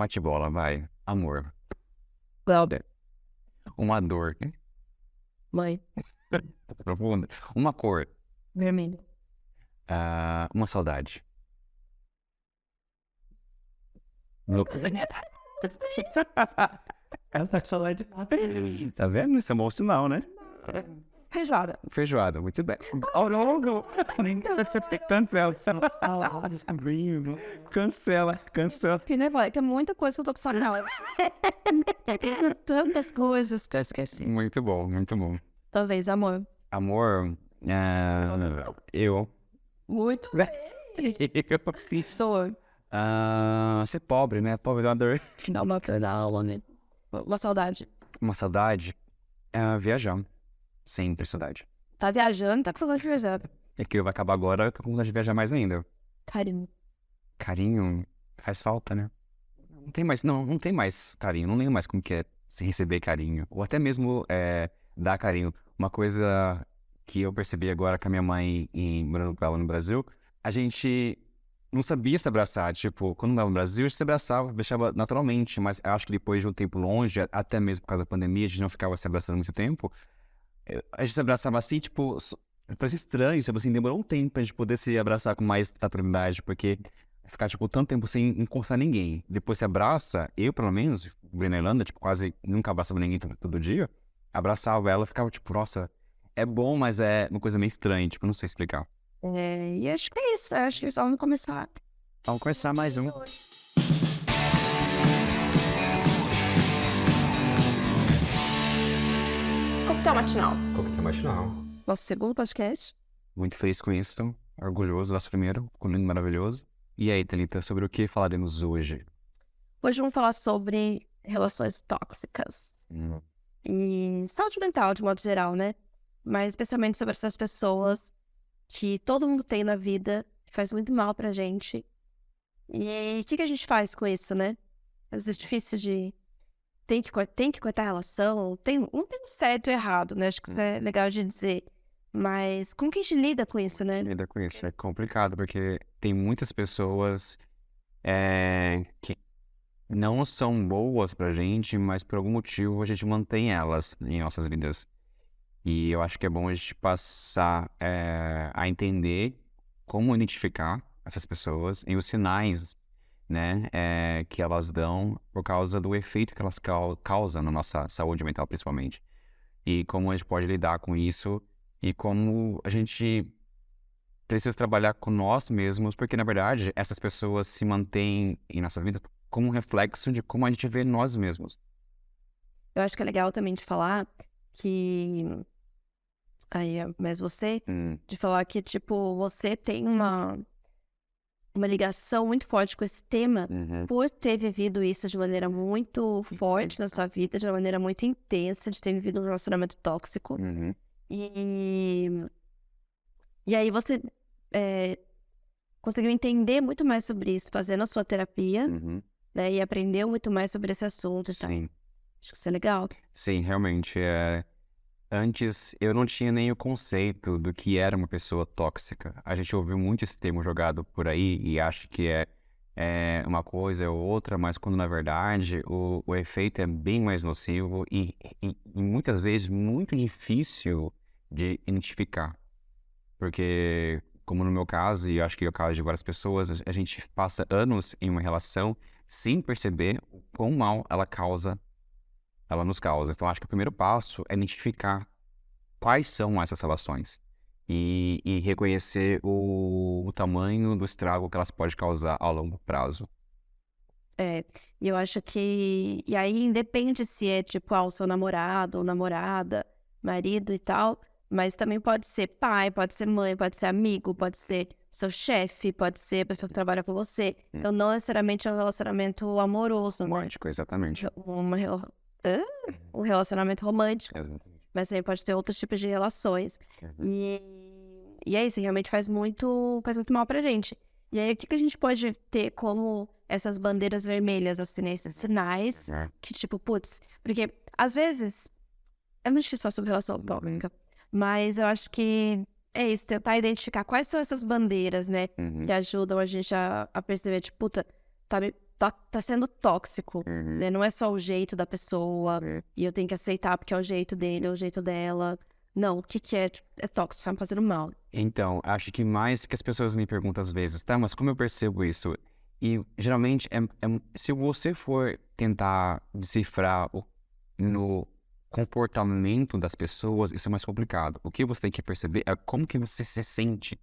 Bate-bola, vai. Amor. Glauber. Uma dor. Mãe. Profunda. Uma cor. Vermelho. Uma saudade. Meu- Ela tá com saudade de nada. Tá vendo? Isso é um bom sinal, né? Feijoada. Feijoada, muito bem. Oh, não. Cancela. Que nervosa, que é muita coisa que eu tô com saudade. Tantas coisas que eu esqueci. Muito bom, muito bom. Talvez, amor. Amor, eu. Muito bem. Sou. Ser pobre, né? Pobre dá uma dor. Dá uma pedala, né? Uma saudade. Uma saudade. Viajar. Sempre saudade. Tá viajando, tá com saudade de viajar. É que vai acabar agora, eu tô com vontade de viajar mais ainda. Carinho. Carinho faz falta, né? Não tem mais carinho. Não lembro mais como que é se receber carinho. Ou até mesmo dar carinho. Uma coisa que eu percebi agora com a minha mãe morando com ela no Brasil, a gente não sabia se abraçar. Tipo, quando estava no Brasil, a gente se abraçava, deixava naturalmente. Mas eu acho que depois de um tempo longe, até mesmo por causa da pandemia, a gente não ficava se abraçando muito tempo. A gente se abraçava assim, tipo, parecia estranho, tipo assim, demorou um tempo pra gente poder se abraçar com mais naturalidade, porque ficar, tipo, tanto tempo sem encostar ninguém. Depois se abraça, eu, pelo menos, na Irlanda, tipo, quase nunca abraçava ninguém todo dia, abraçava ela, ficava, tipo, nossa, é bom, mas é uma coisa meio estranha, tipo, não sei explicar. E acho que é isso. Acho que é só vamos começar. Vamos começar mais um. Coquetel matinal. Coquetel matinal. Nosso segundo podcast. Muito feliz com isso, orgulhoso do nosso primeiro, ficou lindo, maravilhoso. E aí, Thalita, sobre o que falaremos hoje? Hoje vamos falar sobre relações tóxicas. E saúde mental, de modo geral, né? Mas especialmente sobre essas pessoas que todo mundo tem na vida, que faz muito mal pra gente. E o que a gente faz com isso, né? Às vezes é difícil de... Tem que cortar a relação. Não tem certo e errado, né? Acho que isso é legal de dizer. Mas como que a gente lida com isso, né? Lida com isso é complicado, porque tem muitas pessoas que não são boas pra gente, mas por algum motivo a gente mantém elas em nossas vidas. E eu acho que é bom a gente passar a entender como identificar essas pessoas e os sinais, né, que elas dão por causa do efeito que elas causam na nossa saúde mental, principalmente. E como a gente pode lidar com isso e como a gente precisa trabalhar com nós mesmos, porque, na verdade, essas pessoas se mantêm em nossa vida como um reflexo de como a gente vê nós mesmos. Eu acho que é legal também de falar que... Mas você... De falar que, tipo, você tem uma ligação muito forte com esse tema por ter vivido isso de maneira muito forte na sua vida, de uma maneira muito intensa, de ter vivido um relacionamento tóxico. E aí você conseguiu entender muito mais sobre isso fazendo a sua terapia, né? E aprendeu muito mais sobre esse assunto e tal. Sim. Acho que isso é legal. Sim, realmente. Antes, eu não tinha nem o conceito do que era uma pessoa tóxica. A gente ouviu muito esse termo jogado por aí e acha que é uma coisa ou outra, mas quando, na verdade, o efeito é bem mais nocivo e muitas vezes muito difícil de identificar. Porque, como no meu caso, e acho que é o caso de várias pessoas, a gente passa anos em uma relação sem perceber o quão mal ela nos causa. Então, acho que o primeiro passo é identificar quais são essas relações e reconhecer o tamanho do estrago que elas podem causar a longo prazo. E eu acho que... E aí, independe se é, tipo, o seu namorado ou namorada, marido e tal, mas também pode ser pai, pode ser mãe, pode ser amigo, pode ser seu chefe, pode ser a pessoa que trabalha com você. Então, não necessariamente é um relacionamento amoroso, né? Romântico, exatamente. Um relacionamento romântico. Exatamente. Mas também pode ter outros tipos de relações. E é isso, realmente faz muito mal pra gente. E aí, o que a gente pode ter como essas bandeiras vermelhas, assim, né? Esses sinais que, tipo, putz... Porque, às vezes, é muito difícil falar sobre relação tóxica, mas eu acho que é isso, tentar identificar quais são essas bandeiras, né? Que ajudam a gente a perceber, tipo, puta, tá sendo tóxico, né? Não é só o jeito da pessoa, e eu tenho que aceitar porque é o jeito dele, é o jeito dela. Não, o que que é? Tipo, é tóxico, tá me fazendo mal. Então, acho que mais que as pessoas me perguntam às vezes, tá, mas como eu percebo isso? E geralmente, se você for tentar decifrar no comportamento das pessoas, isso é mais complicado. O que você tem que perceber é como que você se sente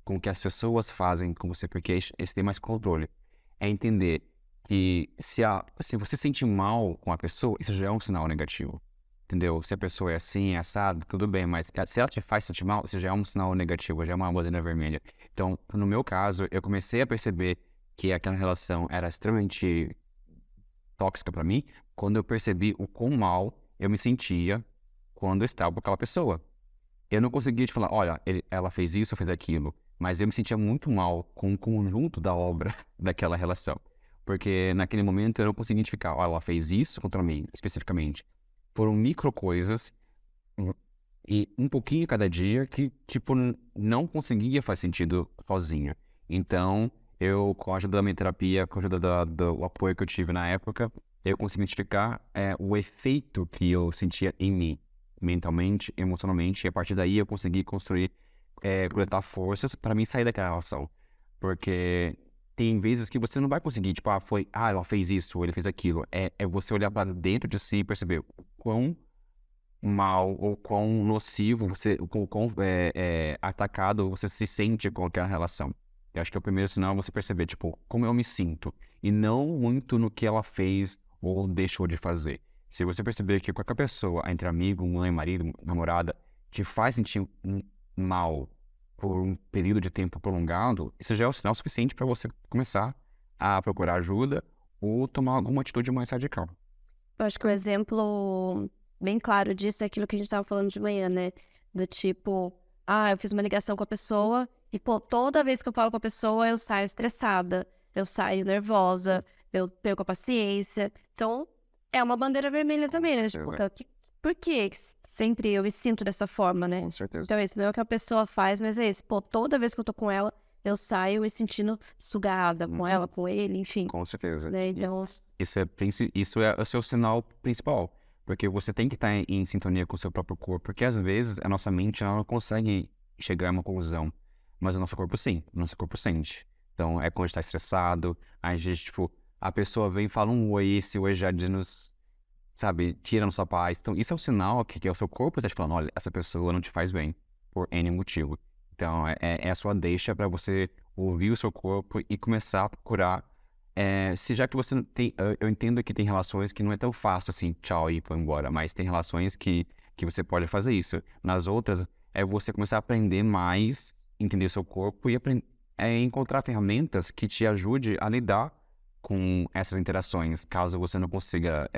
com o que as pessoas fazem com você, porque esse tem mais controle. É entender que se você se sente mal com a pessoa, isso já é um sinal negativo. Entendeu? Se a pessoa é assim, é assado, tudo bem, mas se ela te faz sentir mal, isso já é um sinal negativo, já é uma bandeira vermelha. Então, no meu caso, eu comecei a perceber que aquela relação era extremamente tóxica pra mim quando eu percebi o quão mal eu me sentia quando eu estava com aquela pessoa. Eu não conseguia te falar, olha, ela fez isso, fez aquilo, mas eu me sentia muito mal com o conjunto da obra daquela relação. Porque naquele momento eu não conseguia identificar, olha, ela fez isso contra mim, especificamente. Foram micro coisas e um pouquinho cada dia que, tipo, não conseguia fazer sentido sozinha. Então, eu, com a ajuda da minha terapia, com a ajuda do apoio que eu tive na época, eu consegui identificar o efeito que eu sentia em mim, mentalmente, emocionalmente, e a partir daí eu consegui construir, coletar forças para mim sair daquela relação. Porque tem vezes que você não vai conseguir, tipo, ela fez isso, ou ele fez aquilo. É você olhar para dentro de si e perceber o quão mal ou quão nocivo o quão atacado você se sente com aquela relação. Eu acho que é o primeiro sinal é você perceber, tipo, como eu me sinto. E não muito no que ela fez ou deixou de fazer. Se você perceber que qualquer pessoa, entre amigo, mãe, marido, namorada, te faz sentir mal por um período de tempo prolongado, isso já é o sinal suficiente para você começar a procurar ajuda ou tomar alguma atitude mais radical. Eu acho que o exemplo bem claro disso é aquilo que a gente tava falando de manhã, né? Do tipo, eu fiz uma ligação com a pessoa e, pô, toda vez que eu falo com a pessoa, eu saio estressada, eu saio nervosa, eu perco a paciência. Então, é uma bandeira vermelha também, né? Tipo, por que sempre eu me sinto dessa forma, né? Com certeza. Então, isso não é o que a pessoa faz, mas é isso. Pô, toda vez que eu tô com ela, eu saio me sentindo sugada com ela, com ele, enfim. Com certeza. Né? Então, Isso é o seu sinal principal. Porque você tem que estar em sintonia com o seu próprio corpo. Porque às vezes a nossa mente ela não consegue chegar a uma conclusão. Mas o nosso corpo sim. O nosso corpo sente. Então é quando a gente tá estressado. A gente, tipo, a pessoa vem e fala um oi. Esse oi já nos, sabe, tira a nossa paz. Então isso é o sinal que é o seu corpo tá te falando: olha, essa pessoa não te faz bem. Por N motivo. Então é a sua deixa para você ouvir o seu corpo e começar a procurar. Se já que você não tem, eu entendo que tem relações que não é tão fácil assim, tchau e foi embora, mas tem relações que você pode fazer isso. Nas outras, é você começar a aprender mais, entender seu corpo e encontrar ferramentas que te ajude a lidar com essas interações, caso você não consiga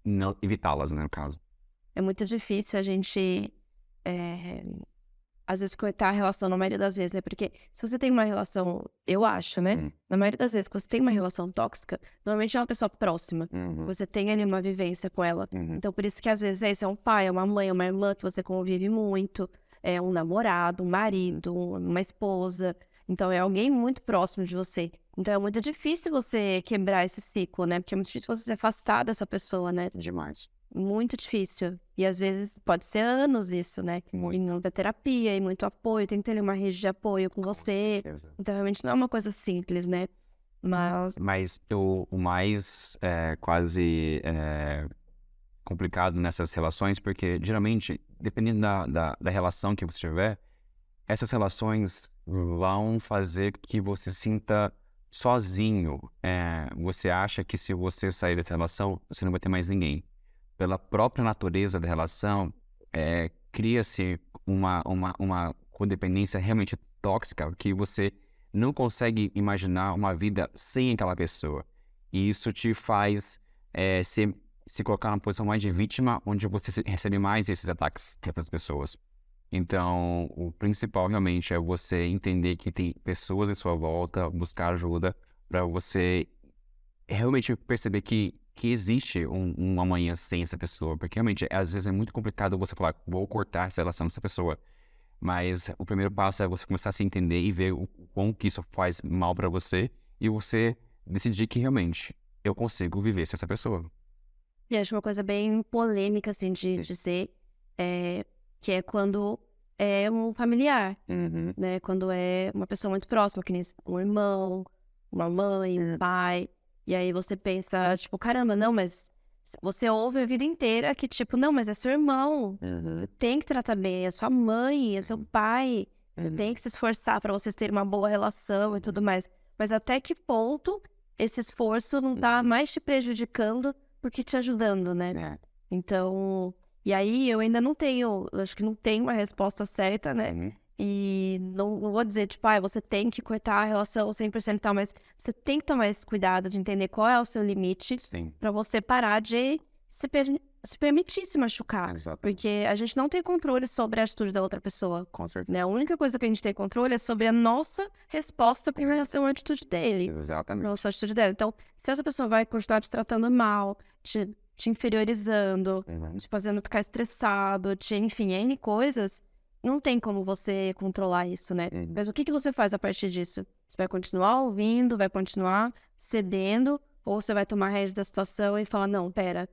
não evitá-las, né, no caso. é muito difícil a gente, às vezes, cortar a relação, na maioria das vezes, né? Porque se você tem uma relação, eu acho, né? Na maioria das vezes que você tem uma relação tóxica, normalmente é uma pessoa próxima. Você tem ali uma vivência com ela. Então, por isso que às vezes é um pai, é uma mãe, é uma irmã que você convive muito, é um namorado, um marido, uma esposa. Então, é alguém muito próximo de você. Então, é muito difícil você quebrar esse ciclo, né? Porque é muito difícil você se afastar dessa pessoa, né? Demais. Muito difícil. E às vezes pode ser anos isso, né? Muito. E muita terapia e muito apoio. Tem que ter ali uma rede de apoio com você. Certeza. Então, realmente não é uma coisa simples, né? Mas o mais quase complicado nessas relações, porque geralmente, dependendo da relação que você tiver, essas relações vão fazer que você sinta sozinho. Você acha que se você sair dessa relação, você não vai ter mais ninguém. Pela própria natureza da relação, cria-se uma codependência realmente tóxica que você não consegue imaginar uma vida sem aquela pessoa. E isso te faz se colocar numa posição mais de vítima, onde você recebe mais esses ataques dessas pessoas. Então, o principal realmente é você entender que tem pessoas em sua volta, buscar ajuda para você realmente perceber que existe um amanhã sem essa pessoa. Porque realmente, às vezes é muito complicado você falar, vou cortar essa relação com essa pessoa. Mas o primeiro passo é você começar a se entender e ver o quão que isso faz mal para você e você decidi que realmente eu consigo viver sem essa pessoa. E acho uma coisa bem polêmica, assim, de dizer, que é quando é um familiar, né? Quando é uma pessoa muito próxima, que nem um irmão, uma mãe, um pai. E aí você pensa, tipo, caramba, não, mas você ouve a vida inteira que, tipo, não, mas é seu irmão. Você tem que tratar bem, é sua mãe, é seu pai. Você tem que se esforçar pra vocês terem uma boa relação e tudo mais. Mas até que ponto esse esforço não tá mais te prejudicando do que te ajudando, né? Então, e aí eu ainda não tenho, acho que não tenho uma resposta certa, né? E não vou dizer, tipo, você tem que cortar a relação 100% e tal, mas você tem que tomar esse cuidado de entender qual é o seu limite pra você parar de se permitir se machucar. Exato. Porque a gente não tem controle sobre a atitude da outra pessoa. Com certeza. Né? A única coisa que a gente tem controle é sobre a nossa resposta em relação à atitude dele. Exatamente. Relação à atitude dela. Então, se essa pessoa vai continuar te tratando mal, te inferiorizando, te fazendo ficar estressado, enfim, N coisas, não tem como você controlar isso, né? Mas o que você faz a partir disso? Você vai continuar ouvindo, vai continuar cedendo, ou você vai tomar rédea da situação e falar, não, pera,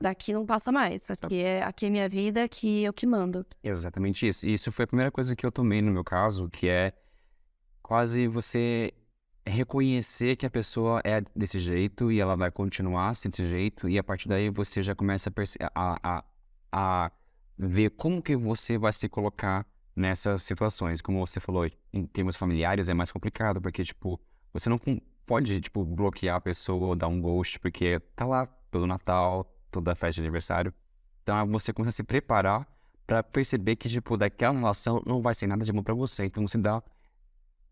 daqui não passa mais, aqui é minha vida, aqui eu que mando. Exatamente isso. E isso foi a primeira coisa que eu tomei no meu caso, que é quase você reconhecer que a pessoa é desse jeito e ela vai continuar desse jeito, e a partir daí você já começa a ver como que você vai se colocar nessas situações. Como você falou, em termos familiares é mais complicado, porque, tipo, você não pode, tipo, bloquear a pessoa ou dar um ghost, porque tá lá todo Natal, toda festa de aniversário. Então, você começa a se preparar pra perceber que, tipo, daquela relação não vai ser nada de bom pra você. Então, você dá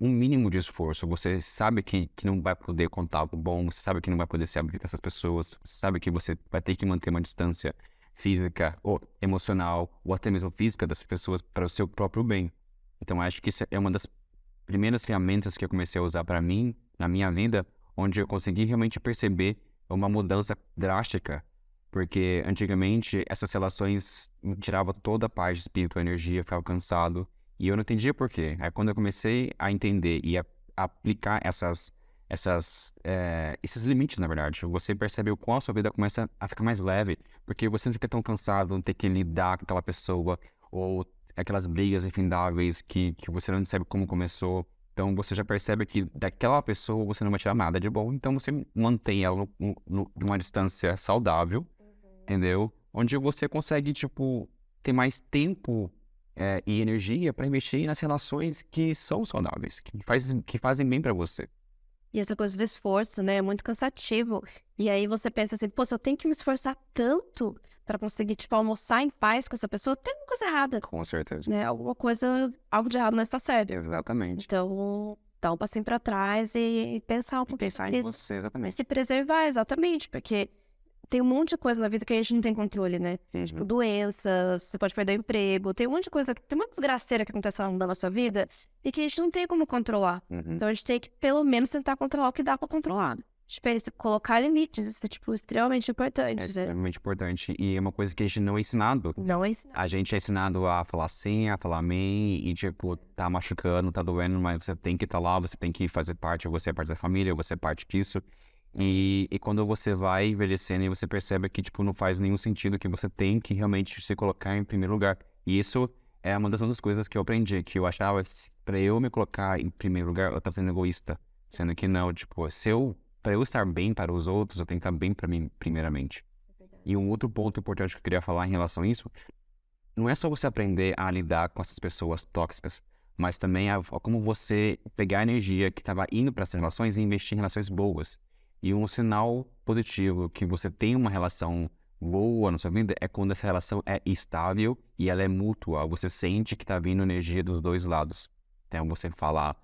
um mínimo de esforço. Você sabe que não vai poder contar algo bom, você sabe que não vai poder se abrir para essas pessoas, você sabe que você vai ter que manter uma distância física ou emocional, ou até mesmo física dessas pessoas para o seu próprio bem. Então, acho que isso é uma das primeiras ferramentas que eu comecei a usar para mim, na minha vida, onde eu consegui realmente perceber uma mudança drástica, porque antigamente essas relações me tiravam toda a paz de espírito, a energia, eu ficava cansado, e eu não entendia por quê. Aí quando eu comecei a entender e a aplicar esses limites, na verdade, você percebe o qual a sua vida começa a ficar mais leve, porque você não fica tão cansado de ter que lidar com aquela pessoa, ou aquelas brigas infindáveis que você não sabe como começou. Então você já percebe que daquela pessoa você não vai tirar nada de bom, então você mantém ela numa distância saudável, entendeu? Onde você consegue, tipo, ter mais tempo e energia para investir nas relações que são saudáveis, que fazem bem para você. E essa coisa de esforço, né, é muito cansativo. E aí você pensa assim, pô, se eu tenho que me esforçar tanto pra conseguir, tipo, almoçar em paz com essa pessoa, tem alguma coisa errada, Com certeza. né? Algo de errado não está certo. Exatamente. Então, dá um passinho pra trás e pensar um pouquinho Pensar sobre em isso. você, E exatamente. se preservar, exatamente, porque tem um monte de coisa na vida que a gente não tem controle, né? Tipo, doenças, você pode perder o emprego, tem um monte de coisa, tem uma desgraceira que acontece na nossa vida e que a gente não tem como controlar. Então a gente tem que, pelo menos, tentar controlar o que dá pra controlar. Tipo, colocar limites, isso é, tipo, extremamente importante. É né? extremamente importante. E é uma coisa que a gente não é ensinado. Não é isso. A gente é ensinado a falar sim, a falar amém, e tipo, tá machucando, tá doendo, mas você tem que estar lá, você tem que fazer parte, você é parte da família, você é parte disso. E quando você vai envelhecendo e você percebe que, tipo, não faz nenhum sentido, que você tem que realmente se colocar em primeiro lugar. E isso é uma das outras coisas que eu aprendi, que eu achava, pra eu me colocar em primeiro lugar, eu tava sendo egoísta. Sendo que não, tipo, pra eu estar bem para os outros, eu tenho que estar bem pra mim, primeiramente. E um outro ponto importante que eu queria falar em relação a isso, não é só você aprender a lidar com essas pessoas tóxicas, mas também a como você pegar a energia que estava indo para essas relações e investir em relações boas. E um sinal positivo que você tem uma relação boa na sua vida é quando essa relação é estável e ela é mútua. Você sente que está vindo energia dos dois lados. Então você fala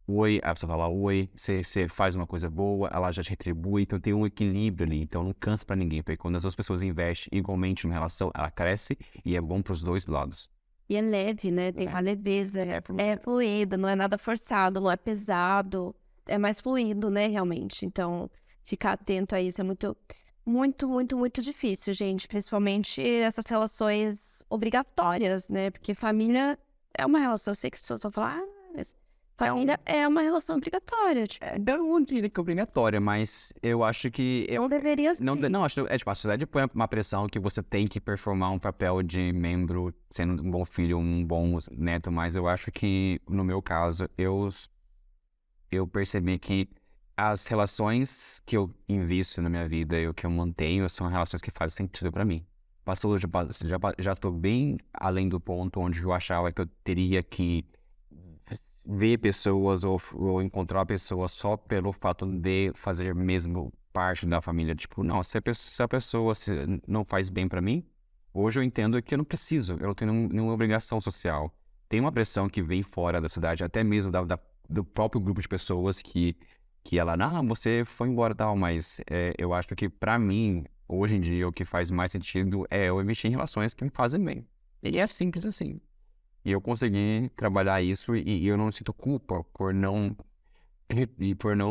oi, a pessoa fala oi, você faz uma coisa boa, ela já te retribui, então tem um equilíbrio ali, então não cansa pra ninguém, porque quando as duas pessoas investem igualmente numa relação, ela cresce e é bom pros dois lados. E é leve, né? Tem uma leveza, é fluido, não é nada forçado, não é pesado, é mais fluido, né, realmente. Então, ficar atento a isso é muito, muito, muito, muito difícil, gente. Principalmente essas relações obrigatórias, né? Porque família é uma relação, eu sei que as pessoas vão falar, mas Família é uma relação obrigatória, tipo, Não diria que é obrigatória, mas eu acho que... não deveria ser. Não, acho que a sociedade põe uma pressão que você tem que performar um papel de membro, sendo um bom filho, um bom neto, mas eu acho que, no meu caso, eu percebi que as relações que eu invisto na minha vida e o que eu mantenho são relações que fazem sentido pra mim. Passou, já tô bem além do ponto onde eu achava que eu teria que ver pessoas ou encontrar pessoas só pelo fato de fazer mesmo parte da família. Tipo, não, se a pessoa não faz bem pra mim, hoje eu entendo que eu não preciso, eu não tenho nenhuma obrigação social. Tem uma pressão que vem fora da cidade, até mesmo do próprio grupo de pessoas que ela, não, você foi embora e tal, mas eu acho que pra mim, hoje em dia, o que faz mais sentido é eu investir em relações que me fazem bem. E é simples assim. E eu consegui trabalhar isso e eu não sinto culpa por não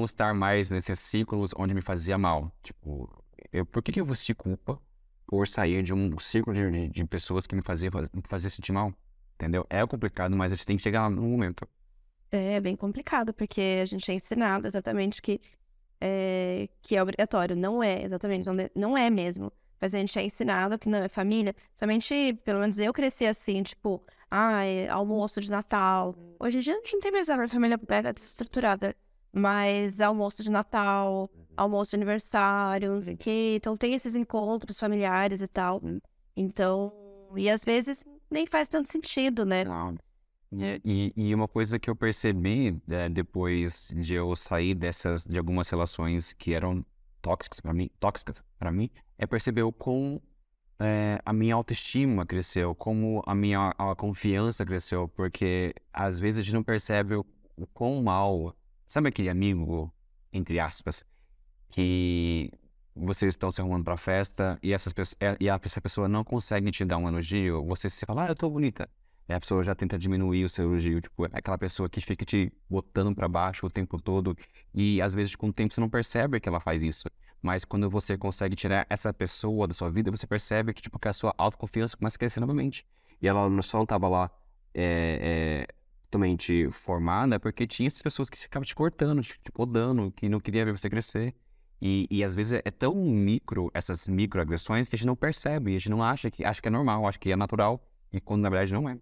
estar mais nesses ciclos onde me fazia mal. Tipo, por que eu vou sentir culpa por sair de um círculo de pessoas que me fazia sentir mal? Entendeu? É complicado, mas a gente tem que chegar no momento. É bem complicado, porque a gente é ensinado exatamente que é obrigatório. Não é, exatamente, não é mesmo. Mas a gente é ensinado que não é família. Somente, pelo menos eu cresci assim, tipo, almoço de Natal. Hoje em dia a gente não tem mais a família mega desestruturada. Mas almoço de Natal, almoço de aniversário, não sei o quê. Então tem esses encontros familiares e tal. Então, e às vezes nem faz tanto sentido, né? E uma coisa que eu percebi depois de eu sair de algumas relações que eram tóxicas para mim, é perceber o como a minha autoestima cresceu, como a confiança cresceu, porque às vezes a gente não percebe o quão mal, sabe aquele amigo, entre aspas, que vocês estão se arrumando pra festa e essa pessoa não consegue te dar um elogio, você se fala, eu tô bonita. E a pessoa já tenta diminuir o seu elogio, tipo, é aquela pessoa que fica te botando pra baixo o tempo todo e às vezes com o tempo você não percebe que ela faz isso. Mas quando você consegue tirar essa pessoa da sua vida, você percebe que, tipo, que a sua autoconfiança começa a crescer novamente. E ela só não tava lá totalmente formada porque tinha essas pessoas que ficavam te cortando, te podando, que não queria ver você crescer. E às vezes é tão micro, essas microagressões, que a gente não percebe, a gente não acha que é normal, acha que é natural, e quando na verdade não é.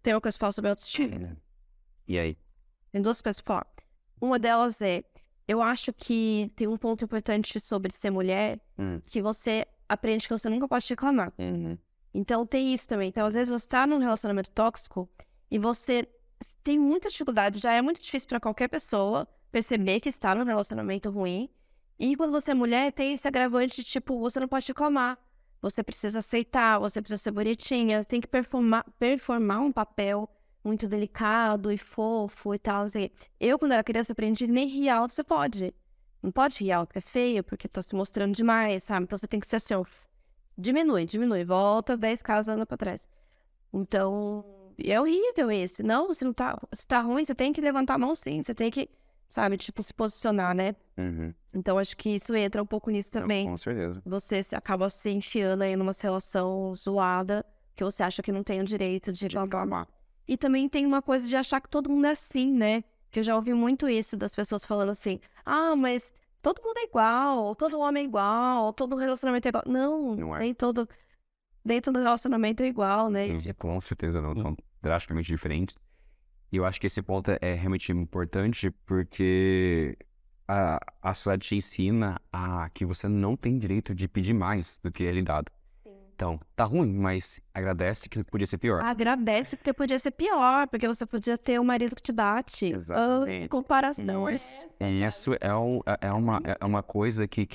Tem uma coisa que eu falo sobre autoestima. E aí? Tem duas coisas pra falar. Uma delas eu acho que tem um ponto importante sobre ser mulher, que você aprende que você nunca pode reclamar. Então tem isso também. Então às vezes você tá num relacionamento tóxico e você tem muita dificuldade, já é muito difícil pra qualquer pessoa perceber que está num relacionamento ruim. E quando você é mulher, tem esse agravante de, tipo, você não pode reclamar. Você precisa aceitar, você precisa ser bonitinha, tem que performar um papel muito delicado e fofo e tal. Assim. Eu, quando era criança, aprendi que nem rir alto você pode. Não pode rir alto, porque é feio, porque tá se mostrando demais, sabe? Então você tem que ser assim, ó, diminui, volta 10 casas andando pra trás. Então, é horrível isso. Não, você não tá, se tá ruim, você tem que levantar a mão sim, você tem que, sabe, tipo, se posicionar, né? Então, acho que isso entra um pouco nisso também. Com certeza. Você acaba se enfiando aí numa relação zoada que você acha que não tem o direito de reclamar. E também tem uma coisa de achar que todo mundo é assim, né? Que eu já ouvi muito isso das pessoas falando assim, mas todo mundo é igual, todo homem é igual, todo relacionamento é igual. Não é. Nem todo relacionamento é igual, né? Com certeza não, são drasticamente diferentes. E eu acho que esse ponto é realmente importante porque a sociedade te ensina que você não tem direito de pedir mais do que é lhe dado. Sim. Então, tá ruim, mas agradece que podia ser pior. Agradece porque podia ser pior, porque você podia ter um marido que te bate. Exatamente. Comparação. Isso é uma coisa que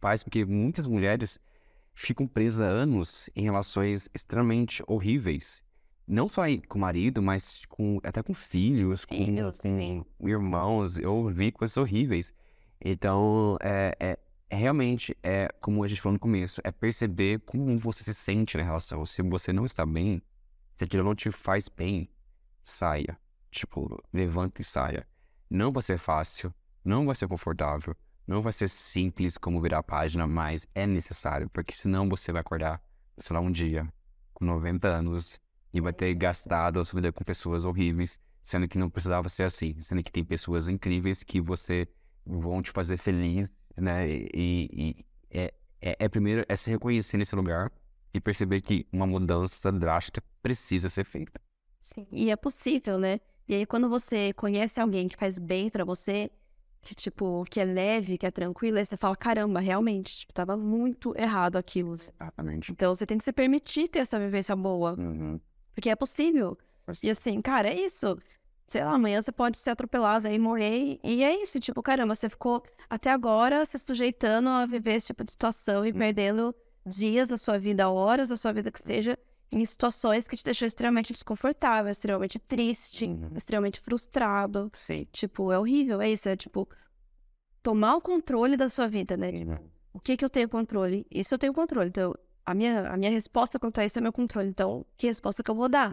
faz com que muitas mulheres ficam presas há anos em relações extremamente horríveis. Não só com o marido, mas até com filhos, com irmãos. Eu vi coisas horríveis. Então, realmente, como a gente falou no começo, é perceber como você se sente na relação. Se você não está bem, se aquilo não te faz bem, saia. Tipo, levante e saia. Não vai ser fácil, não vai ser confortável, não vai ser simples como virar a página, mas é necessário, porque senão você vai acordar, sei lá, um dia, com 90 anos, e vai ter gastado a sua vida com pessoas horríveis, sendo que não precisava ser assim, sendo que tem pessoas incríveis que você vão te fazer feliz, né? Primeiro é se reconhecer nesse lugar e perceber que uma mudança drástica precisa ser feita. Sim. E é possível, né? E aí, quando você conhece alguém que faz bem pra você, que, tipo, que é leve, que é tranquilo, aí você fala, caramba, realmente, tipo, tava muito errado aquilo. Exatamente. Então, você tem que se permitir ter essa vivência boa, Uhum. porque é possível. E assim, cara, é isso. Sei lá, amanhã você pode ser atropelado aí, morrer, e é isso. Tipo, caramba, você ficou até agora se sujeitando a viver esse tipo de situação e perdendo dias da sua vida, horas da sua vida que seja, em situações que te deixou extremamente desconfortável, extremamente triste, extremamente frustrado. Sim. Tipo, é horrível, é isso. É tipo, tomar o controle da sua vida, né? Tipo, o que eu tenho controle? Isso eu tenho controle. Então, a minha resposta quanto a isso é meu controle. Então, que resposta que eu vou dar?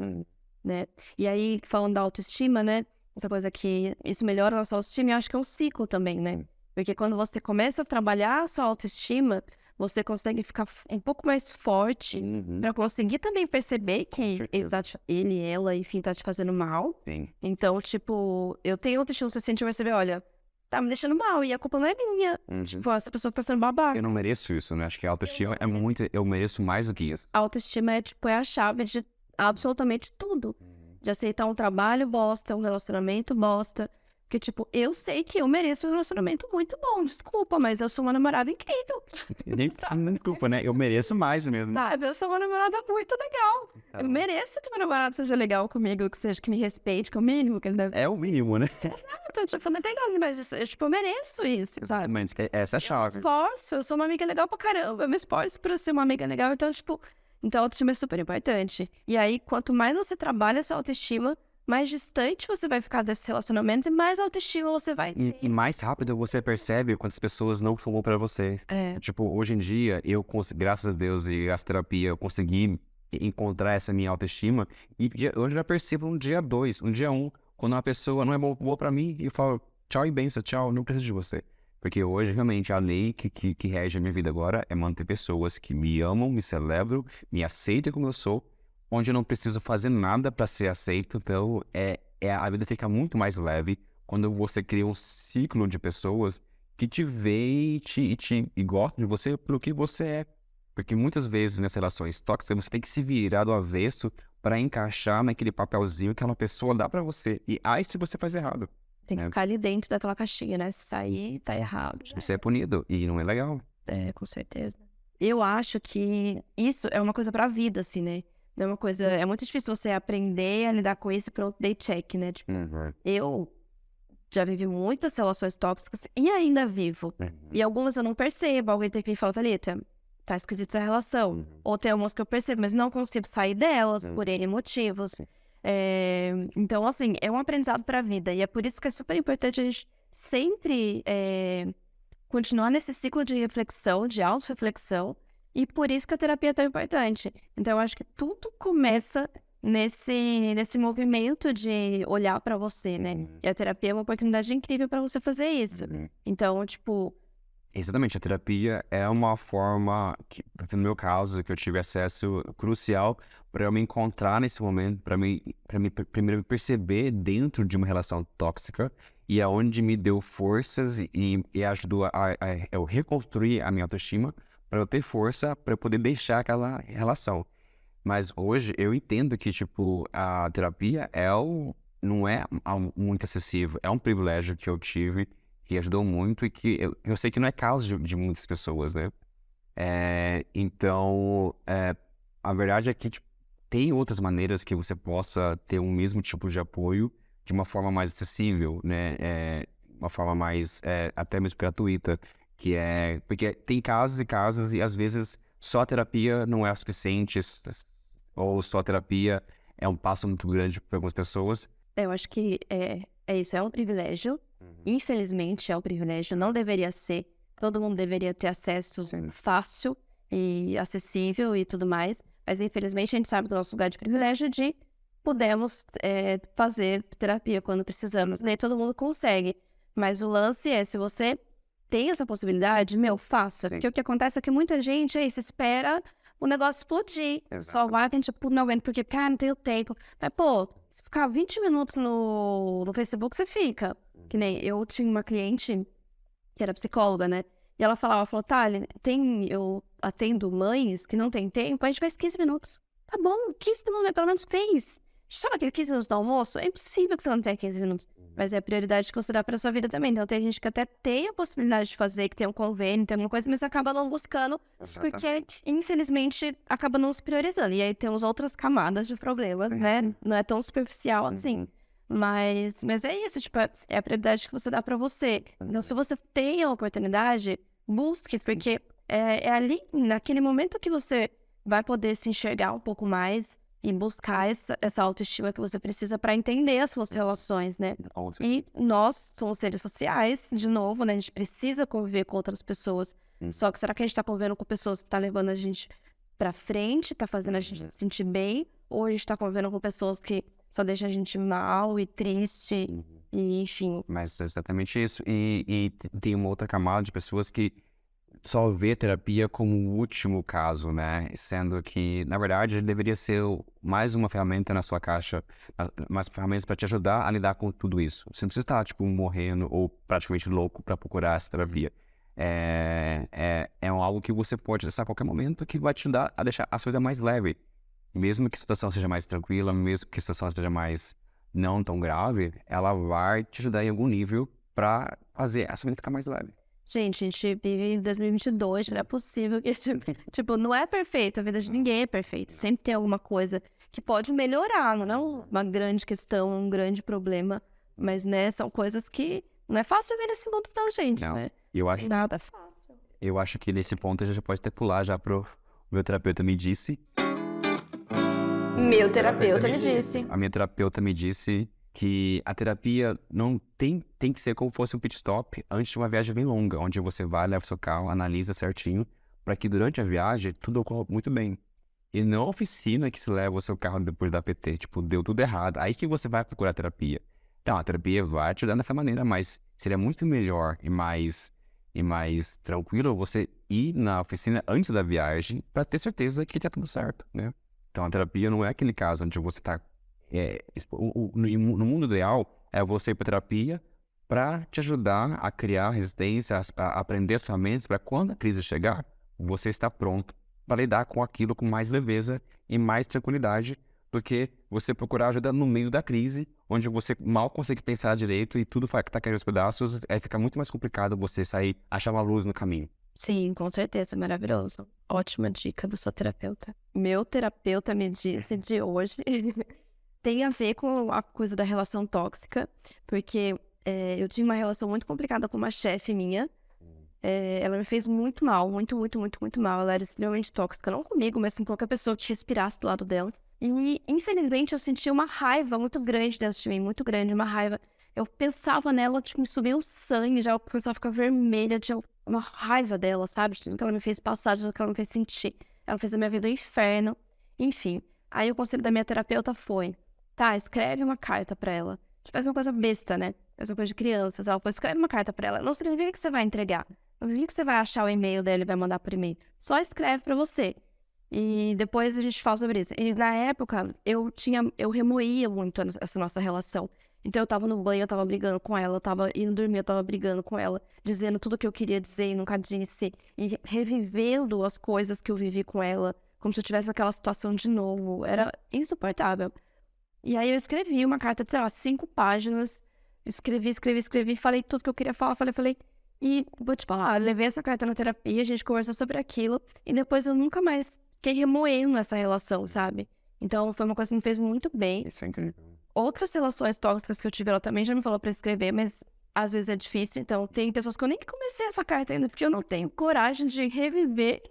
Né? E aí, falando da autoestima, né? Essa coisa que isso melhora a nossa autoestima, eu acho que é um ciclo também, né? Porque quando você começa a trabalhar a sua autoestima, você consegue ficar um pouco mais forte pra conseguir também perceber que ele, ela, enfim, tá te fazendo mal. Sim. Então, tipo, eu tenho autoestima suficiente pra perceber, olha, tá me deixando mal e a culpa não é minha. Tipo, essa pessoa tá sendo babaca. Eu não mereço isso, né? Acho que a autoestima é muito... Eu mereço mais do que isso. A autoestima é, tipo, é a chave de absolutamente tudo. De aceitar um trabalho bosta, um relacionamento bosta. Porque, tipo, eu sei que eu mereço um relacionamento muito bom. Desculpa, mas eu sou uma namorada incrível. Nem desculpa, né? Eu mereço mais mesmo. Sabe? Eu sou uma namorada muito legal. Eu mereço que meu namorado seja legal comigo, que seja, que me respeite, que é o mínimo que ele deve. É o mínimo, né? Exato, tipo, não tem nada mais isso. Eu mereço isso, sabe? Mas essa é a chave. Esforço, eu sou uma amiga legal pra caramba, eu me esforço pra ser uma amiga legal, então, tipo, então a autoestima é super importante. E aí, quanto mais você trabalha a sua autoestima, mais distante você vai ficar desses relacionamentos e mais autoestima você vai ter. E mais rápido você percebe quantas pessoas não são bom pra você. É. Tipo, hoje em dia, graças a Deus e a terapia, eu consegui encontrar essa minha autoestima. E eu já percebo no dia 2, no dia 1, quando uma pessoa não é boa pra mim, eu falo, tchau e benção, tchau, não preciso de você. Porque hoje, realmente, a lei que rege a minha vida agora é manter pessoas que me amam, me celebram, me aceitam como eu sou, onde eu não preciso fazer nada para ser aceito. Então, a vida fica muito mais leve quando você cria um ciclo de pessoas que te vê e gostam de você pelo que você é. Porque muitas vezes nessas relações tóxicas você tem que se virar do avesso para encaixar naquele papelzinho que aquela pessoa dá para você. E aí se você faz errado. Tem que ficar ali dentro daquela caixinha, né? Se sair, tá errado. Você é punido e não é legal. É, com certeza. Eu acho que isso é uma coisa pra vida, assim, né? Não é uma coisa... É muito difícil você aprender a lidar com isso e pronto, dei check, né? Tipo, eu já vivi muitas relações tóxicas e ainda vivo. E algumas eu não percebo. Alguém tem que me falar, Thalita, tá esquisita essa relação. Ou tem algumas que eu percebo, mas não consigo sair delas por N motivos. Então, assim, é um aprendizado pra vida. E é por isso que é super importante a gente sempre continuar nesse ciclo de reflexão, de auto-reflexão. E por isso que a terapia é tão importante. Então, eu acho que tudo começa nesse movimento de olhar pra você, né? E a terapia é uma oportunidade incrível pra você fazer isso. Então, tipo... Exatamente, a terapia é uma forma, no meu caso, que eu tive acesso crucial para eu me encontrar nesse momento, para primeiro me perceber dentro de uma relação tóxica e aonde me deu forças e ajudou a eu reconstruir a minha autoestima para eu ter força para eu poder deixar aquela relação. Mas hoje eu entendo que, tipo, a terapia não é algo muito acessível, é um privilégio que eu tive, que ajudou muito e que eu sei que não é caso de muitas pessoas, né? Então, a verdade é que tipo, tem outras maneiras que você possa ter o mesmo tipo de apoio de uma forma mais acessível, né? Uma forma mais, até mesmo gratuita, porque tem casos e casos e às vezes só a terapia não é o suficiente, ou só a terapia é um passo muito grande para algumas pessoas. Eu acho que é isso, é um privilégio. Infelizmente é um privilégio, não deveria ser. Todo mundo deveria ter acesso fácil e acessível e tudo mais. Mas infelizmente a gente sabe do nosso lugar de privilégio de podemos fazer terapia quando precisamos. Nem todo mundo consegue. Mas o lance é, se você tem essa possibilidade, faça. Porque o que acontece é que muita gente se espera o negócio explodir. Exato. Só vai, tem tipo, não aguento, porque, cara, não tenho tempo. Mas, pô, se ficar 20 minutos no Facebook, você fica. Que nem eu tinha uma cliente que era psicóloga, né? E ela falou, Thali, eu atendo mães que não tem tempo, a gente faz 15 minutos. Tá bom, 15 minutos, mas pelo menos fez. Sabe aquele 15 minutos do almoço? É impossível que você não tenha 15 minutos. Mas é a prioridade que você dá pra sua vida também. Então tem gente que até tem a possibilidade de fazer, que tem um convênio, tem alguma coisa, mas acaba não buscando, porque, infelizmente, acaba não se priorizando. E aí temos outras camadas de problemas, né? Não é tão superficial assim. Mas é isso, tipo, é a prioridade que você dá pra você. Então, se você tem a oportunidade, busque, porque é ali, naquele momento que você vai poder se enxergar um pouco mais e buscar essa autoestima que você precisa pra entender as suas relações, né? E nós somos seres sociais, de novo, né? A gente precisa conviver com outras pessoas. Só que será que a gente tá convivendo com pessoas que tá levando a gente pra frente, tá fazendo a gente se sentir bem? Ou a gente tá convivendo com pessoas que só deixam a gente mal e triste, e enfim. Mas é exatamente isso. E tem uma outra camada de pessoas que só vê terapia como o último caso, né? Sendo que, na verdade, deveria ser mais uma ferramenta na sua caixa, mais ferramentas para te ajudar a lidar com tudo isso. Você não precisa estar, tipo, morrendo ou praticamente louco para procurar essa terapia. É algo que você pode acessar a qualquer momento que vai te ajudar a deixar a sua vida mais leve. Mesmo que a situação seja mais tranquila, mesmo que a situação seja mais não tão grave, ela vai te ajudar em algum nível para fazer a sua vida ficar mais leve. Gente, a gente vive em 2022, não é possível que, tipo, não é perfeito, a vida de ninguém é perfeita. Sempre tem alguma coisa que pode melhorar, não é uma grande questão, um grande problema, mas, né, são coisas que não é fácil ver nesse mundo não, gente, Não. né? Eu acho, Nada é fácil. eu acho que nesse ponto a gente já pode até pular já pro meu terapeuta me disse. Meu terapeuta me disse. A minha terapeuta me disse que a terapia não tem que ser como fosse um pit stop antes de uma viagem bem longa, onde você vai, leva o seu carro, analisa certinho, para que durante a viagem tudo ocorra muito bem. E não a oficina que se leva o seu carro depois da PT, tipo, deu tudo errado, aí que você vai procurar terapia. Então, a terapia vai te ajudar dessa maneira, mas seria muito melhor e mais tranquilo você ir na oficina antes da viagem para ter certeza que tá tudo certo, né? Então, a terapia não é aquele caso onde você tá... no mundo ideal, é você ir para terapia para te ajudar a criar resistência, a aprender as ferramentas para quando a crise chegar, você está pronto para lidar com aquilo com mais leveza e mais tranquilidade do que você procurar ajuda no meio da crise, onde você mal consegue pensar direito e tudo tá caindo aos pedaços, aí fica muito mais complicado você sair, achar uma luz no caminho. Sim, com certeza, maravilhoso. Ótima dica da sua terapeuta. Meu terapeuta me disse de hoje tem a ver com a coisa da relação tóxica, porque eu tinha uma relação muito complicada com uma chefe minha. Ela me fez muito mal, muito, muito, muito, muito mal. Ela era extremamente tóxica, não comigo, mas com qualquer pessoa que respirasse do lado dela. E, infelizmente, eu sentia uma raiva muito grande dentro de mim, muito grande, uma raiva. Eu pensava nela, tipo, me subia o sangue, já começava a ficar vermelha, tinha uma raiva dela, sabe? De tudo que ela me fez passar, de tudo que ela me fez sentir. Ela fez a minha vida um inferno. Enfim, aí o conselho da minha terapeuta foi: tá, escreve uma carta pra ela. Tipo, faz uma coisa besta, né? Faz uma coisa de crianças. Ela falou: escreve uma carta pra ela. Não significa que você vai entregar. Não significa que você vai achar o e-mail dela e vai mandar por e-mail. Só escreve pra você. E depois a gente fala sobre isso. E na época, eu remoía muito essa nossa relação. Então eu tava no banho, eu tava brigando com ela, eu tava indo dormir, eu tava brigando com ela, dizendo tudo que eu queria dizer e nunca disse, e revivendo as coisas que eu vivi com ela, como se eu tivesse naquela situação de novo. Era insuportável. E aí eu escrevi uma carta de, sei lá, 5 páginas, escrevi, falei tudo que eu queria falar, falei, e vou te falar, eu levei essa carta na terapia, a gente conversou sobre aquilo, e depois eu nunca mais fiquei remoendo essa relação, sabe? Então foi uma coisa que me fez muito bem. Isso é incrível. Outras relações tóxicas que eu tive, ela também já me falou pra escrever, mas às vezes é difícil. Então tem pessoas que eu nem comecei essa carta ainda, porque eu não tenho coragem de reviver.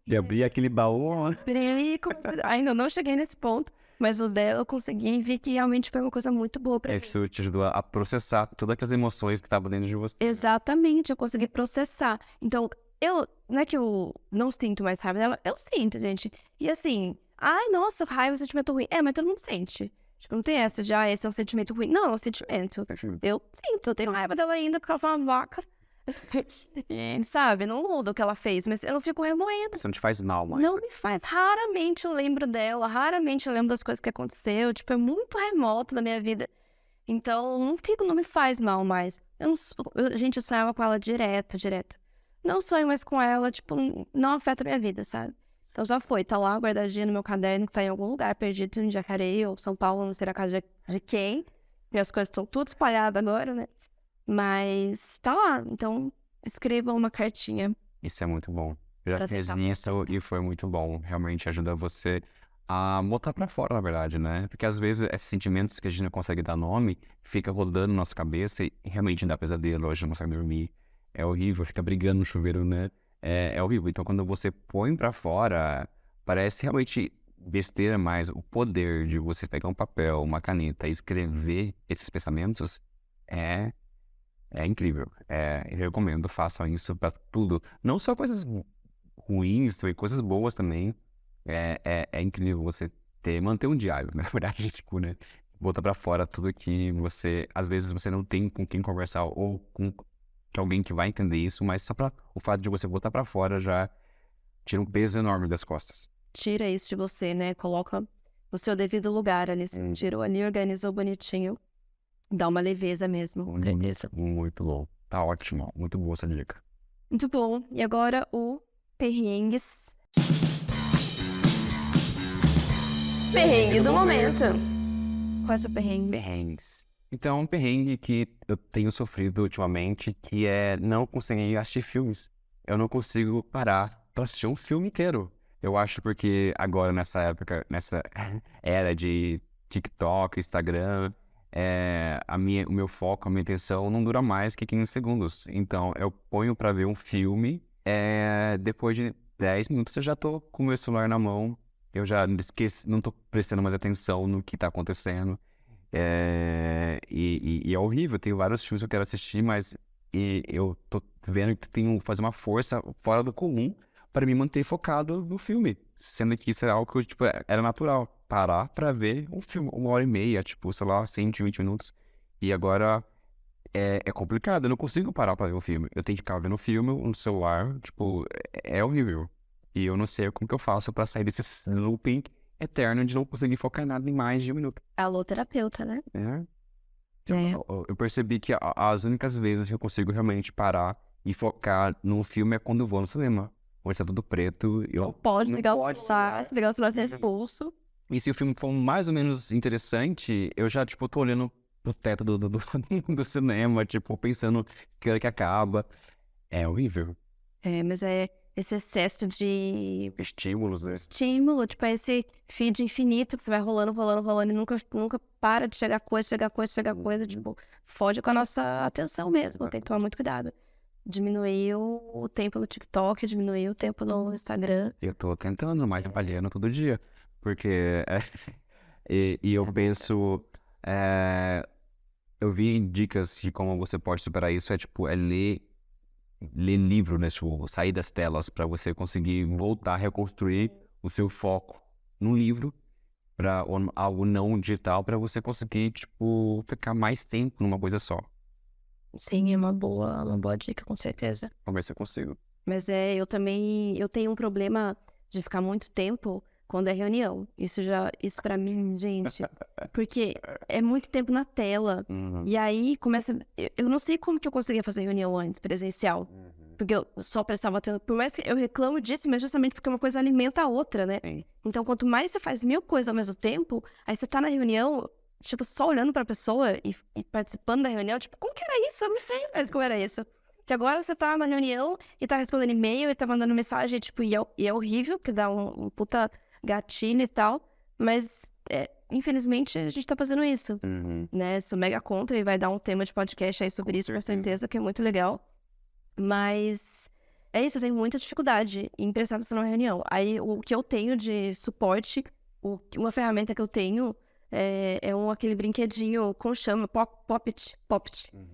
De abrir aquele baú. Ainda não cheguei nesse ponto, mas o dela eu consegui e vi que realmente foi uma coisa muito boa pra mim. Isso te ajudou a processar todas aquelas emoções que estavam dentro de você. Exatamente, eu consegui processar. Então, não é que eu não sinto mais raiva dela, eu sinto, gente. E assim, ai, nossa, raiva é um sentimento ruim. Mas todo mundo sente. Tipo, não tem essa de, esse é um sentimento ruim. Não, é um sentimento. Eu sinto, eu tenho raiva dela ainda porque ela foi uma vaca. E, sabe, não muda o que ela fez, mas eu não fico remoendo. Isso não te faz mal, mas... Não me faz. Raramente eu lembro dela, raramente eu lembro das coisas que aconteceu. Tipo, é muito remoto da minha vida. Então, não me faz mal mais. Gente, eu sonhava com ela direto. Não sonho mais com ela, tipo, não afeta a minha vida, sabe? Então já foi, tá lá guardadinha no meu caderno, que tá em algum lugar perdido em Jacareí ou São Paulo, não sei a casa de quem. E as coisas estão tudo espalhadas agora, né? Mas tá lá, então escreva uma cartinha. Isso é muito bom. Eu já Pra fiz tentar isso processar. e foi muito bom. Realmente ajuda você a botar pra fora, na verdade, né? Porque às vezes esses sentimentos que a gente não consegue dar nome, fica rodando na nossa cabeça e realmente dá pesadelo, a gente não consegue dormir. É horrível, fica brigando no chuveiro, né? É horrível. Então quando você põe pra fora, parece realmente besteira, mas o poder de você pegar um papel, uma caneta e escrever esses pensamentos é incrível. Eu recomendo, façam isso pra tudo. Não só coisas ruins, também coisas boas também. É incrível você manter um diário, na verdade, tipo, né? Botar pra fora tudo que você, às vezes você não tem com quem conversar ou com alguém que vai entender isso, mas só pra o fato de você botar pra fora já tira um peso enorme das costas. Tira isso de você, né? Coloca no seu devido lugar ali. Tirou ali, organizou bonitinho. Dá uma leveza mesmo. Muito bom. Tá ótimo. Muito boa essa dica. Muito bom. E agora o perrengues. Perrengue do momento. Qual é o seu perrengue? Perrengues. Então, um perrengue que eu tenho sofrido ultimamente, que é não conseguir assistir filmes. Eu não consigo parar pra assistir um filme inteiro. Eu acho porque agora, nessa época, nessa era de TikTok, Instagram, o meu foco, a minha atenção não dura mais que 15 segundos. Então, eu ponho pra ver um filme, depois de 10 minutos eu já tô com o meu celular na mão, eu já esqueci, não tô prestando mais atenção no que tá acontecendo. E é horrível, tem vários filmes que eu quero assistir, mas eu tô vendo que tenho que fazer uma força fora do comum para me manter focado no filme, sendo que isso é algo que tipo, era natural, parar pra ver um filme, 1h30, tipo, sei lá, 120 minutos, e agora é complicado, eu não consigo parar pra ver um filme, eu tenho que ficar vendo um filme no celular, tipo, é horrível, e eu não sei como que eu faço pra sair desse looping eterno de não conseguir focar em nada em mais de um minuto. Alô, terapeuta, né? Eu percebi que as únicas vezes que eu consigo realmente parar e focar num filme é quando eu vou no cinema. Onde tá tudo preto. Não pode ligar o celular, ligar o celular sem esse pulso. E se o filme for mais ou menos interessante, eu já, tipo, tô olhando pro teto do cinema, tipo, pensando que hora que acaba. É horrível. Mas é esse excesso de Estímulos, né? estímulo, tipo, é esse feed infinito que você vai rolando e nunca para de chegar coisa, tipo, fode com a nossa atenção mesmo, tem que tomar muito cuidado. Diminuir o tempo no TikTok, diminuir o tempo no Instagram. Eu tô tentando, mas avaliando todo dia. Porque... eu penso... eu vi dicas de como você pode superar isso. Tipo, ler livro, né? Tipo, sair das telas pra você conseguir voltar a reconstruir o seu foco num livro para algo não digital pra você conseguir, tipo, ficar mais tempo numa coisa só. Sim, é uma boa dica, com certeza. Vamos ver se eu consigo. Mas eu tenho um problema de ficar muito tempo quando é reunião. Isso pra mim, gente, porque é muito tempo na tela. E aí começa, eu não sei como que eu conseguia fazer reunião antes, presencial. Porque eu só prestava atenção, por mais que eu reclamo disso, mas justamente porque uma coisa alimenta a outra, né? Sim. Então, quanto mais você faz 1000 coisas ao mesmo tempo, aí você tá na reunião, tipo, só olhando pra pessoa e participando da reunião, tipo, como que era isso? Eu não sei mais como era isso. Que agora você tá na reunião e tá respondendo e-mail e tá mandando mensagem, tipo, e é horrível, porque dá um puta gatilho e tal, mas infelizmente a gente tá fazendo isso, né? Sou mega contra e vai dar um tema de podcast aí sobre isso, com certeza, que é muito legal. Mas é isso, eu tenho muita dificuldade em prestar atenção na reunião. Aí o que eu tenho de suporte, uma ferramenta que eu tenho é aquele brinquedinho com chama, Poppet,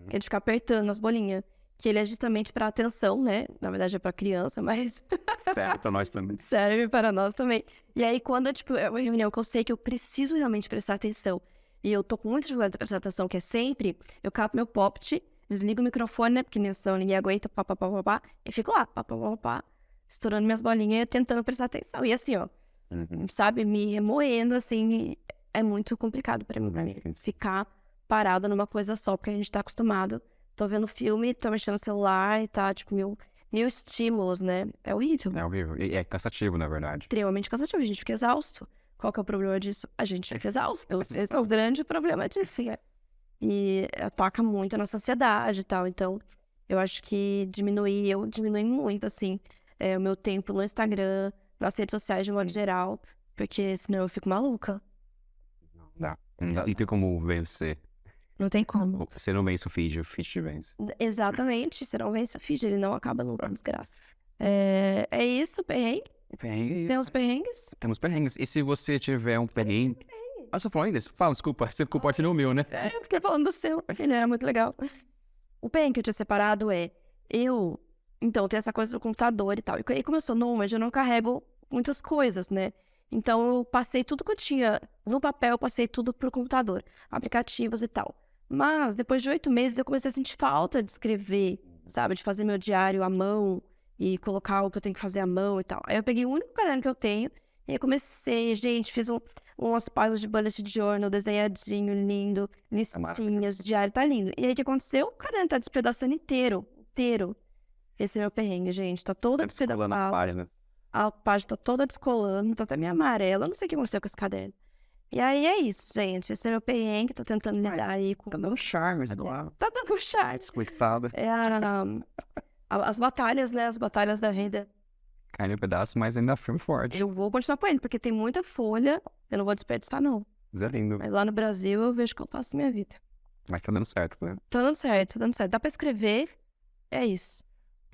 que é de ficar apertando as bolinhas. Que ele é justamente para atenção, né? Na verdade é para criança, mas... Serve pra nós também. Serve para nós também. E aí quando, tipo, é uma reunião que eu sei que eu preciso realmente prestar atenção, e eu tô com muita dificuldade de prestar atenção, que é sempre, eu capo meu Poppet, desligo o microfone, né? Porque senão ninguém aguenta, pá, pá, pá, pá, pá. E fico lá, pá, pá, pá, pá, estourando minhas bolinhas e tentando prestar atenção. E assim, ó, sabe, me remoendo, assim, é muito complicado pra mim ficar parada numa coisa só, porque a gente tá acostumado. Tô vendo filme, tô mexendo no celular e tá, tipo, mil estímulos, né? É horrível. É horrível. E é cansativo, na verdade. Extremamente cansativo, a gente fica exausto. Qual que é o problema disso? A gente fica exausto. Esse é o grande problema disso, né? E ataca muito a nossa ansiedade e tal. Então, eu acho que eu diminui muito, assim, o meu tempo no Instagram, nas redes sociais de modo geral, porque senão eu fico maluca. Não dá. E tem como vencer. Não tem como. Você não vence o feed te vence. Exatamente, você não vence o feed, ele não acaba nunca, desgraça. É isso, perrengue. Perrengue é isso. Tem os perrengues. Temos perrengues. E se você tiver um perrengue... Ah, você falou ainda? Fala, desculpa. Você ficou parte no meu, né? Eu fiquei falando do seu, ele era muito legal. O perrengue que eu tinha separado então, tem essa coisa do computador e tal. E aí, como eu sou nômade, eu não carrego muitas coisas, né? Então, eu passei tudo que eu tinha no papel, eu passei tudo pro computador. Aplicativos e tal. Mas, depois de 8 meses, eu comecei a sentir falta de escrever, sabe? De fazer meu diário à mão e colocar o que eu tenho que fazer à mão e tal. Aí, eu peguei o único caderno que eu tenho e aí comecei, gente, fiz umas páginas de bullet journal, desenhadinho, lindo, listinhas, diário, tá lindo. E aí, o que aconteceu? O caderno tá despedaçando inteiro. Esse é meu perrengue, gente. Tá toda despedaçada. A página tá toda descolando, tá até meio amarela. Eu não sei o que aconteceu com esse caderno. E aí é isso, gente. Esse é meu perrengue. Tô tentando lidar aí com... Tá dando charme, Tá dando charme. Descoitado. As batalhas, né? As batalhas da vida. Caindo um pedaço, mas ainda firme e forte. Eu vou continuar com ele, porque tem muita folha. Eu não vou desperdiçar, não. Mas é lindo. Mas lá no Brasil eu vejo que eu faço minha vida. Mas tá dando certo, né? Tá dando certo, tá dando certo. Dá pra escrever. É isso.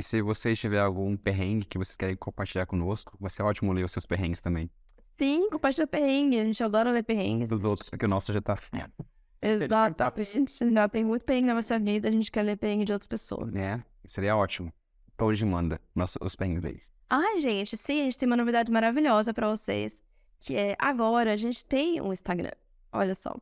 E se vocês tiverem algum perrengue que vocês querem compartilhar conosco, vai ser ótimo ler os seus perrengues também. Sim, compartilha perrengue. A gente adora ler perrengues. Dos outros, porque o nosso já tá... Exatamente. Já tem muito perrengue na nossa vida. A gente quer ler perrengue de outras pessoas. É, seria ótimo. Pra hoje manda os perrengues deles. Ai, gente, sim, a gente tem uma novidade maravilhosa pra vocês. Que é, agora a gente tem um Instagram. Olha só.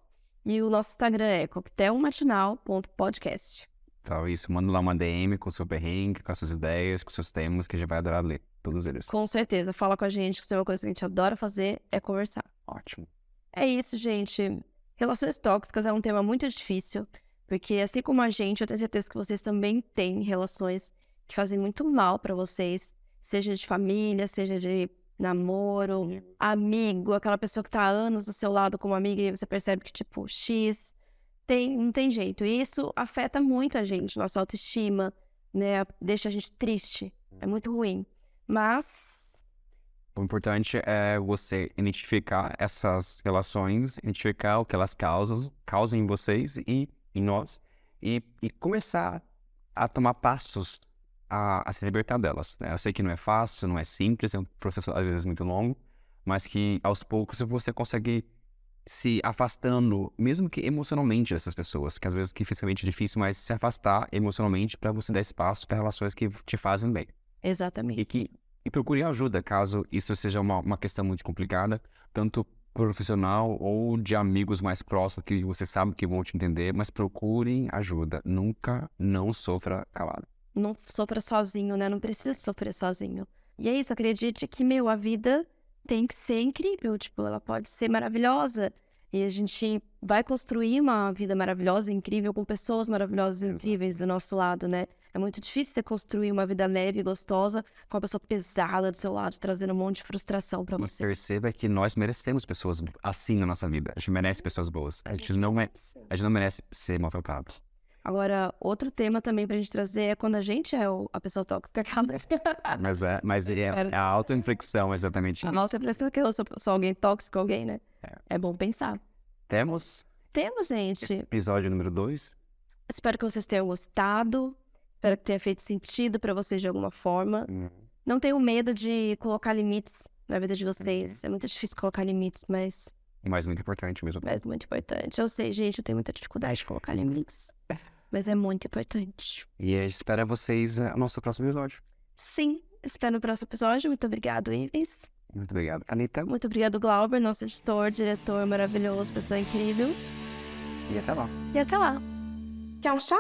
E o nosso Instagram é coquetelmatinal.podcast. Então, isso, manda lá uma DM com o seu perrengue, com as suas ideias, com os seus temas, que a gente vai adorar ler todos eles. Com certeza, fala com a gente, que isso é uma coisa que a gente adora fazer, é conversar. Ótimo. É isso, gente. Relações tóxicas é um tema muito difícil, porque assim como a gente, eu tenho certeza que vocês também têm relações que fazem muito mal pra vocês, seja de família, seja de namoro, amigo, aquela pessoa que tá há anos do seu lado como amiga e você percebe que, tipo, não tem jeito. E isso afeta muito a gente, nossa autoestima, né? Deixa a gente triste. É muito ruim. Mas... O importante é você identificar essas relações, identificar o que elas causam em vocês e em nós, e começar a tomar passos a se libertar delas, né? Eu sei que não é fácil, não é simples, é um processo às vezes muito longo, mas que aos poucos você consegue se afastando, mesmo que emocionalmente dessas pessoas, que às vezes que fisicamente é difícil, mas se afastar emocionalmente para você dar espaço para relações que te fazem bem. Exatamente. E procure ajuda, caso isso seja uma questão muito complicada, tanto profissional ou de amigos mais próximos que você sabe que vão te entender, mas procurem ajuda. Nunca não sofra calado. Não sofra sozinho, né? Não precisa sofrer sozinho. E é isso, acredite que, a vida tem que ser incrível, tipo, ela pode ser maravilhosa. E a gente vai construir uma vida maravilhosa, incrível, com pessoas maravilhosas e incríveis do nosso lado, né? É muito difícil você construir uma vida leve e gostosa com uma pessoa pesada do seu lado, trazendo um monte de frustração pra você. E perceba que nós merecemos pessoas assim na nossa vida. A gente merece pessoas boas. A gente não merece ser maltratado. Agora, outro tema também pra gente trazer é quando a gente é a pessoa tóxica. Mas é a auto-inflexão, exatamente isso. A nossa impressão é que eu sou alguém tóxico, né? É bom pensar. Temos, gente. Episódio número 2. Espero que vocês tenham gostado. Espero que tenha feito sentido pra vocês de alguma forma. Não tenham medo de colocar limites na vida de vocês. É muito difícil colocar limites, mas... Mas muito importante mesmo. Mas muito importante. Eu sei, gente, eu tenho muita dificuldade de colocar limites. Mas é muito importante. E a gente espera vocês no nosso próximo episódio. Sim, espero no próximo episódio. Muito obrigado, Ives. Muito obrigado, Anitta. Muito obrigado, Glauber, nosso editor, diretor maravilhoso, pessoa incrível. E até lá. E até lá. Quer um chá?